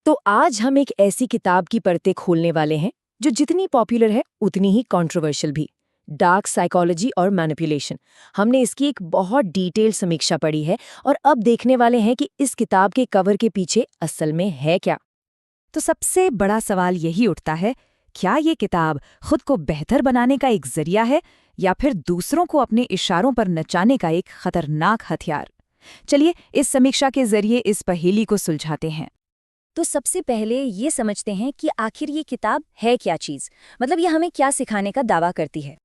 तो आज हम एक ऐसी किताब की परतें खोलने वाले हैं जो जितनी पॉपुलर है उतनी ही कंट्रोवर्शियल भी। डार्क साइकोलॉजी और मैनिपुलेशन। हमने इसकी एक बहुत डिटेल समीक्षा पढ़ी है और अब देखने वाले हैं कि इस किताब के कवर के पीछे असल में है क्या। तो सबसे बड़ा सवाल यही उठता है, क्या ये किताब खुद को बेहतर बनाने का एक जरिया है या फिर दूसरों को अपने इशारों पर नचाने का एक खतरनाक हथियार? चलिए इस समीक्षा के जरिए इस पहेली को सुलझाते हैं। तो सबसे पहले ये समझते हैं कि आखिर ये किताब है क्या चीज़, मतलब ये हमें क्या सिखाने का दावा करती है।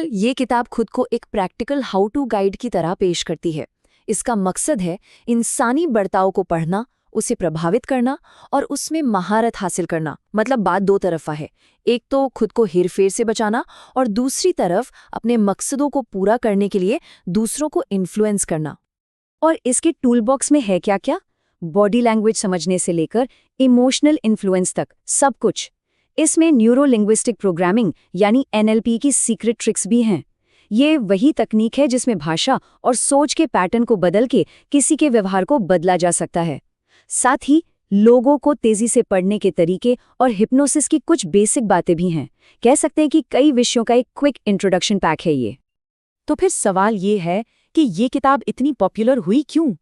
ये किताब खुद को एक प्रैक्टिकल हाउ टू गाइड की तरह पेश करती है। इसका मकसद है इंसानी बर्ताव को पढ़ना, उसे प्रभावित करना और उसमें महारत हासिल करना। मतलब बात दो तरफा है, एक तो खुद को हेरफेर से बचाना और दूसरी तरफ अपने मकसदों को पूरा करने के लिए दूसरों को इन्फ्लुएंस करना। और इसके टूल बॉक्स में है क्या क्या? बॉडी लैंग्वेज समझने से लेकर इमोशनल इन्फ्लुएंस तक सब कुछ। इसमें न्यूरो लिंग्विस्टिक प्रोग्रामिंग यानी NLP की सीक्रेट ट्रिक्स भी हैं। ये वही तकनीक है जिसमें भाषा और सोच के पैटर्न को बदल के किसी के व्यवहार को बदला जा सकता है। साथ ही लोगों को तेजी से पढ़ने के तरीके और हिप्नोसिस की कुछ बेसिक बातें भी हैं। कह सकते हैं कि कई विषयों का एक क्विक इंट्रोडक्शन पैक है ये। तो फिर सवाल ये है कि ये किताब इतनी पॉपुलर हुई क्यों?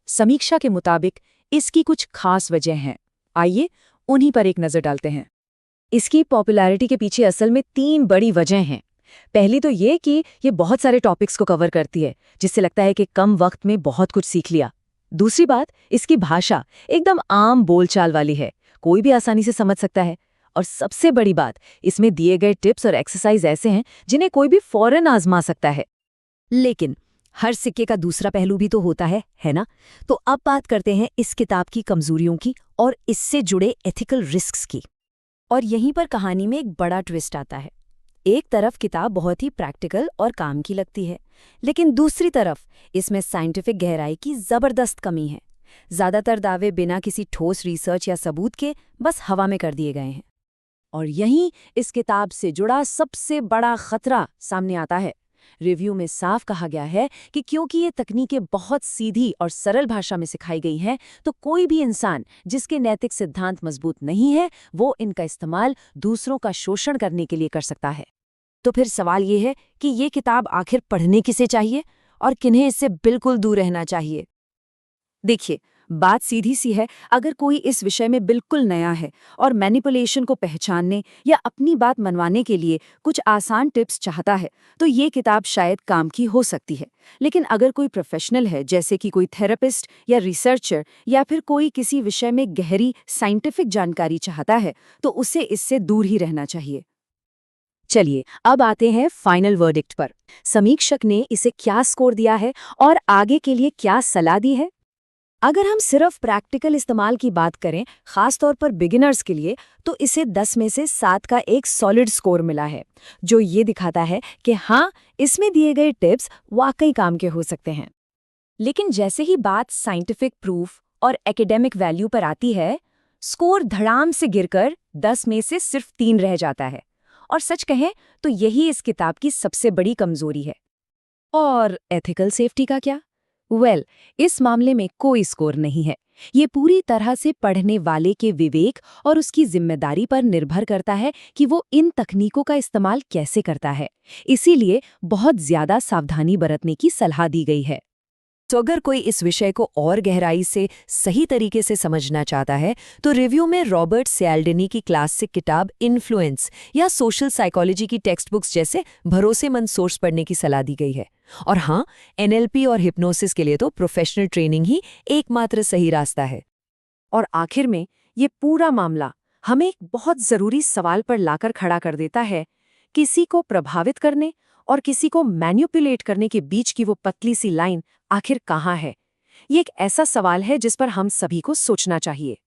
समीक्षा के मुताबिक इसकी कुछ खास वजह हैं। आइए उन्हीं पर एक नज़र डालते हैं। इसकी पॉपुलैरिटी के पीछे असल में 3 बड़ी वजह हैं। पहली तो ये कि ये बहुत सारे टॉपिक्स को कवर करती है, जिससे लगता है कि कम वक्त में बहुत कुछ सीख लिया। दूसरी बात, इसकी भाषा एकदम आम बोलचाल वाली है, कोई भी आसानी से समझ सकता है। और सबसे बड़ी बात, इसमें दिए गए टिप्स और एक्सरसाइज ऐसे हैं जिन्हें कोई भी फौरन आजमा सकता है। लेकिन हर सिक्के का दूसरा पहलू भी तो होता है ना? तो अब बात करते हैं इस किताब की कमजोरियों की और इससे जुड़े एथिकल रिस्क्स की। और यहीं पर कहानी में एक बड़ा ट्विस्ट आता है। एक तरफ किताब बहुत ही प्रैक्टिकल और काम की लगती है, लेकिन दूसरी तरफ इसमें साइंटिफिक गहराई की जबरदस्त कमी है। ज्यादातर दावे बिना किसी ठोस रिसर्च या सबूत के बस हवा में कर दिए गए हैं। और यहीं इस किताब से जुड़ा सबसे बड़ा खतरा सामने आता है। रिव्यू में साफ कहा गया है कि क्योंकि ये तकनीकें बहुत सीधी और सरल भाषा में सिखाई गई हैं, तो कोई भी इंसान जिसके नैतिक सिद्धांत मजबूत नहीं है, वो इनका इस्तेमाल दूसरों का शोषण करने के लिए कर सकता है। तो फिर सवाल ये है कि ये किताब आखिर पढ़ने किसे चाहिए और किन्हें इससे बिल्कुल दूर रहना चाहिए? देखिए, बात सीधी सी है। अगर कोई इस विषय में बिल्कुल नया है और मैनिपुलेशन को पहचानने या अपनी बात मनवाने के लिए कुछ आसान टिप्स चाहता है, तो ये किताब शायद काम की हो सकती है। लेकिन अगर कोई प्रोफेशनल है, जैसे कि कोई थेरेपिस्ट या रिसर्चर या फिर कोई किसी विषय में गहरी साइंटिफिक जानकारी चाहता है, तो उसे इससे दूर ही रहना चाहिए। चलिए अब आते हैं फाइनल वर्डिक्ट पर। समीक्षक ने इसे क्या स्कोर दिया है और आगे के लिए क्या सलाह दी है? अगर हम सिर्फ प्रैक्टिकल इस्तेमाल की बात करें, खास तौर पर बिगिनर्स के लिए, तो इसे 10 में से 7 का एक सॉलिड स्कोर मिला है, जो ये दिखाता है कि हाँ, इसमें दिए गए टिप्स वाकई काम के हो सकते हैं। लेकिन जैसे ही बात साइंटिफिक प्रूफ और एकेडमिक वैल्यू पर आती है, स्कोर धड़ाम से गिरकर 10 में से सिर्फ 3 रह जाता है। और सच कहें तो यही इस किताब की सबसे बड़ी कमजोरी है। और एथिकल सेफ्टी का क्या? इस मामले में कोई स्कोर नहीं है। ये पूरी तरह से पढ़ने वाले के विवेक और उसकी जिम्मेदारी पर निर्भर करता है कि वो इन तकनीकों का इस्तेमाल कैसे करता है। इसीलिए बहुत ज्यादा सावधानी बरतने की सलाह दी गई है। तो अगर कोई इस विषय को और गहराई से सही तरीके से समझना चाहता है, तो रिव्यू में रॉबर्ट सियाल्डिनी की क्लासिक किताब इन्फ्लुएंस या सोशल साइकोलॉजी की टेक्स्ट बुक्स जैसे भरोसेमंद सोर्स पढ़ने की सलाह दी गई है। और हाँ, NLP और हिप्नोसिस के लिए तो प्रोफेशनल ट्रेनिंग ही एकमात्र सही रास्ता है। और आखिर में ये पूरा मामला हमें एक बहुत जरूरी सवाल पर लाकर खड़ा कर देता है। किसी को प्रभावित करने और किसी को मैनिपुलेट करने के बीच की वो पतली सी लाइन आखिर कहाँ है? ये एक ऐसा सवाल है जिस पर हम सभी को सोचना चाहिए।